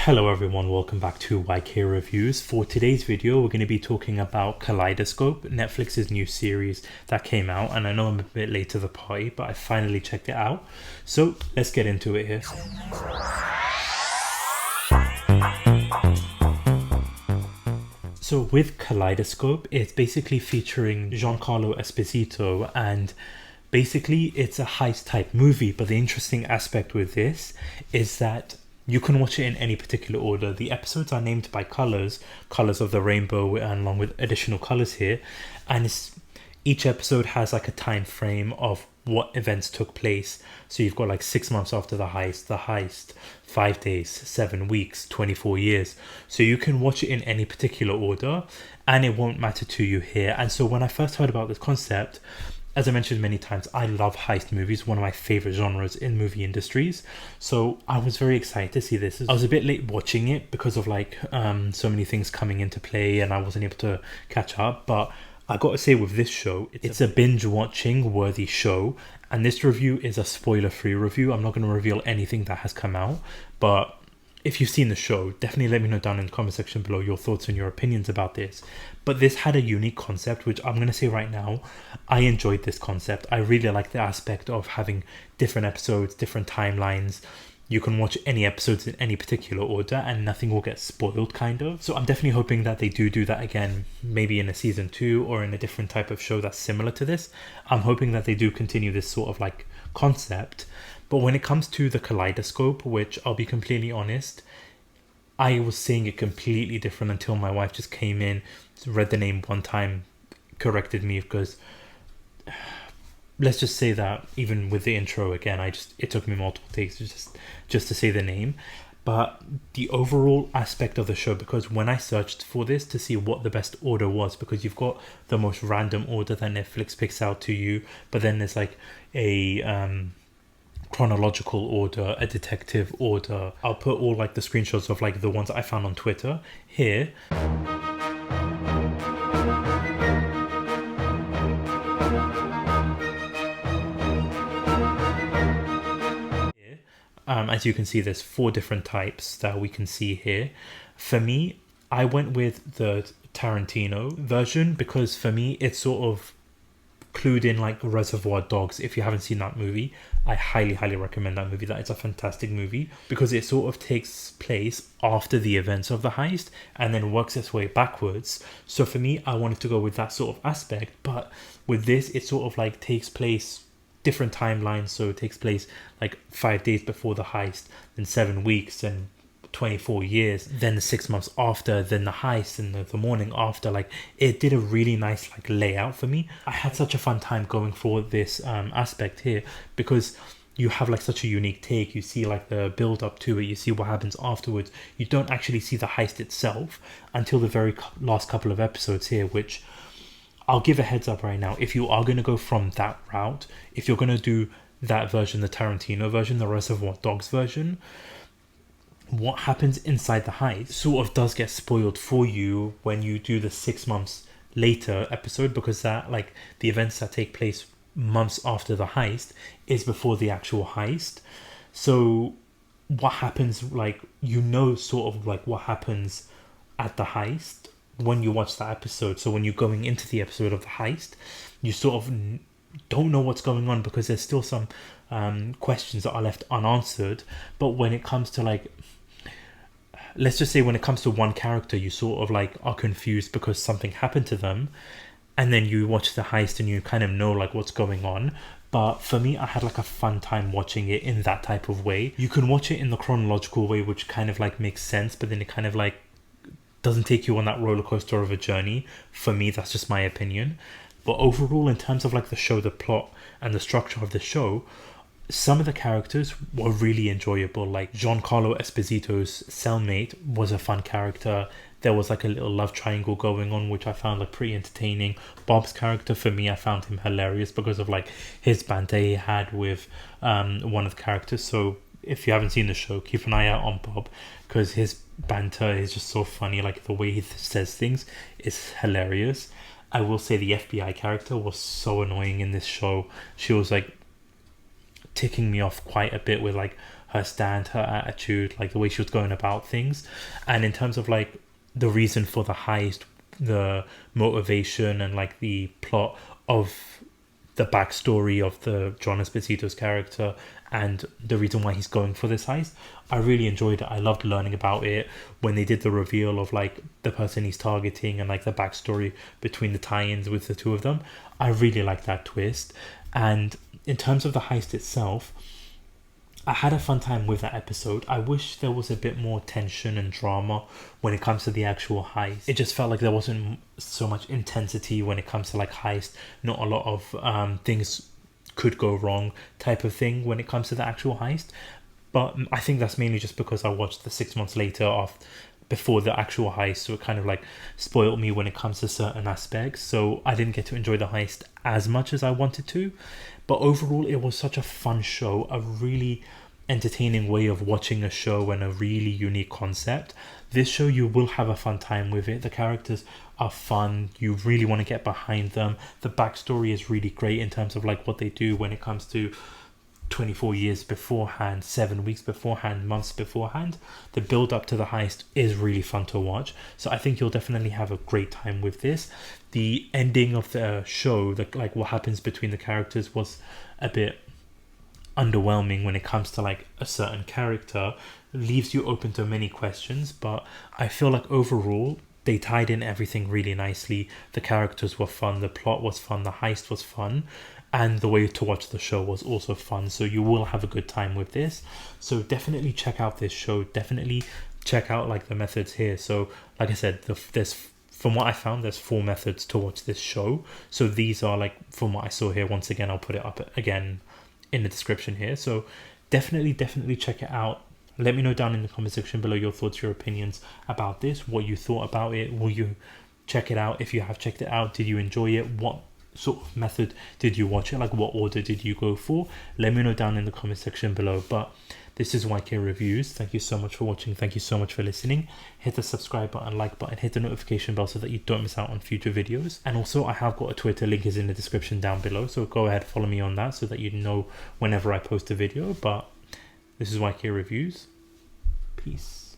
Hello everyone, welcome back to YK Reviews. For today's video, we're going to be talking about Kaleidoscope, Netflix's new series that came out, and I know I'm a bit late to the party, but I finally checked it out. So let's get into it here. So with Kaleidoscope, it's basically featuring Giancarlo Esposito, and basically it's a heist type movie, but the interesting aspect with this is that you can watch it in any particular order. The episodes are named by colors of the rainbow, and along with additional colors here, and each episode has like a time frame of what events took place. So you've got like 6 months after the heist, 5 days, 7 weeks, 24 years. So you can watch it in any particular order and it won't matter to you here. And so when I first heard about this concept, as I mentioned many times, I love heist movies, one of my favorite genres in movie industries. So I was very excited to see this. I was a bit late watching it because of like so many things coming into play and I wasn't able to catch up. But I got to say, with this show, it's a binge watching worthy show. And this review is a spoiler free review. I'm not going to reveal anything that has come out, but if you've seen the show, definitely let me know down in the comment section below your thoughts and your opinions about this. But this had a unique concept, which I'm going to say right now, I enjoyed this concept. I really like the aspect of having different episodes, different timelines. You can watch any episodes in any particular order and nothing will get spoiled, kind of. So I'm definitely hoping that they do that again, maybe in a season 2 or in a different type of show that's similar to this. I'm hoping that they do continue this sort of like concept. But when it comes to the Kaleidoscope, which I'll be completely honest, I was seeing it completely different until my wife just came in, read the name one time, corrected me, because let's just say that even with the intro again, it took me multiple takes just to say the name. But the overall aspect of the show, because when I searched for this to see what the best order was, because you've got the most random order that Netflix picks out to you, but then there's like a chronological order, a detective order. I'll put all like the screenshots of like the ones I found on Twitter here. As you can see, there's 4 different types that we can see here. For me, I went with the Tarantino version because for me it's sort of clued in like Reservoir Dogs. If you haven't seen that movie, I highly recommend that movie. That is a fantastic movie because it sort of takes place after the events of the heist and then works its way backwards. So for me, I wanted to go with that sort of aspect, but with this it sort of like takes place different timelines. So it takes place like 5 days before the heist, then 7 weeks, and 24 years, then the 6 months after, then the heist, and the morning after. Like, it did a really nice like layout for me. I had such a fun time going for this aspect here because you have like such a unique take. You see like the build up to it, you see what happens afterwards. You don't actually see the heist itself until the very last couple of episodes here, which I'll give a heads up right now. If you are going to go from that route, if you're going to do that version, the Tarantino version, the Reservoir Dogs version, what happens inside the heist sort of does get spoiled for you when you do the 6 months later episode, because that like the events that take place months after the heist is before the actual heist. So what happens, like, you know, sort of like what happens at the heist when you watch that episode. So when you're going into the episode of the heist, you sort of don't know what's going on because there's still some questions that are left unanswered. But when it comes to like, let's just say when it comes to one character, you sort of like are confused because something happened to them, and then you watch the heist and you kind of know like what's going on. But for me, I had like a fun time watching it in that type of way. You can watch it in the chronological way, which kind of like makes sense, but then it kind of like doesn't take you on that roller coaster of a journey. For me, that's just my opinion. But overall, in terms of like the show, the plot and the structure of the show, some of the characters were really enjoyable. Like Giancarlo Esposito's cellmate was a fun character. There was like a little love triangle going on, which I found like pretty entertaining. Bob's character, for me, I found him hilarious because of like his banter he had with one of the characters. So if you haven't seen the show, keep an eye out on Bob because his banter is just so funny. Like the way he says things is hilarious. I will say the FBI character was so annoying in this show. She was like ticking me off quite a bit with like her stand, her attitude, like the way she was going about things. And in terms of like the reason for the heist, the motivation and like the plot of the backstory of the John Esposito's character and the reason why he's going for this heist, I really enjoyed it. I loved learning about it when they did the reveal of like the person he's targeting and like the backstory between the tie-ins with the two of them. I really like that twist. And in terms of the heist itself, I had a fun time with that episode. I wish there was a bit more tension and drama when it comes to the actual heist. It just felt like there wasn't so much intensity when it comes to like heist. Not a lot of things could go wrong type of thing when it comes to the actual heist. But I think that's mainly just because I watched the 6 months later before the actual heist, so it kind of like spoiled me when it comes to certain aspects. So I didn't get to enjoy the heist as much as I wanted to. But overall, it was such a fun show, a really entertaining way of watching a show and a really unique concept. This show, you will have a fun time with it. The characters are fun. You really want to get behind them. The backstory is really great in terms of like what they do when it comes to 24 years beforehand, 7 weeks beforehand, months beforehand. The build up to the heist is really fun to watch. So I think you'll definitely have a great time with this. The ending of the show, like what happens between the characters, was a bit underwhelming when it comes to like a certain character. Leaves you open to many questions, but I feel like overall they tied in everything really nicely. The characters were fun, the plot was fun, the heist was fun, and the way to watch the show was also fun. So you will have a good time with this. So definitely check out this show. Definitely check out like the methods here. So like I said, from what I found, there's 4 methods to watch this show. So these are like, from what I saw here, once again, I'll put it up again in the description here. So definitely check it out. Let me know down in the comment section below your thoughts, your opinions about this, what you thought about it. Will you check it out? If you have checked it out, did you enjoy it? What sort of method did you watch it? Like what order did you go for? Let me know down in the comment section below. But this is YK Reviews. Thank you so much for watching. Thank you so much for listening. Hit the subscribe button, like button, hit the notification bell so that you don't miss out on future videos. And also I have got a Twitter, link is in the description down below. So go ahead, follow me on that so that you know whenever I post a video. But this is YK Reviews. Peace.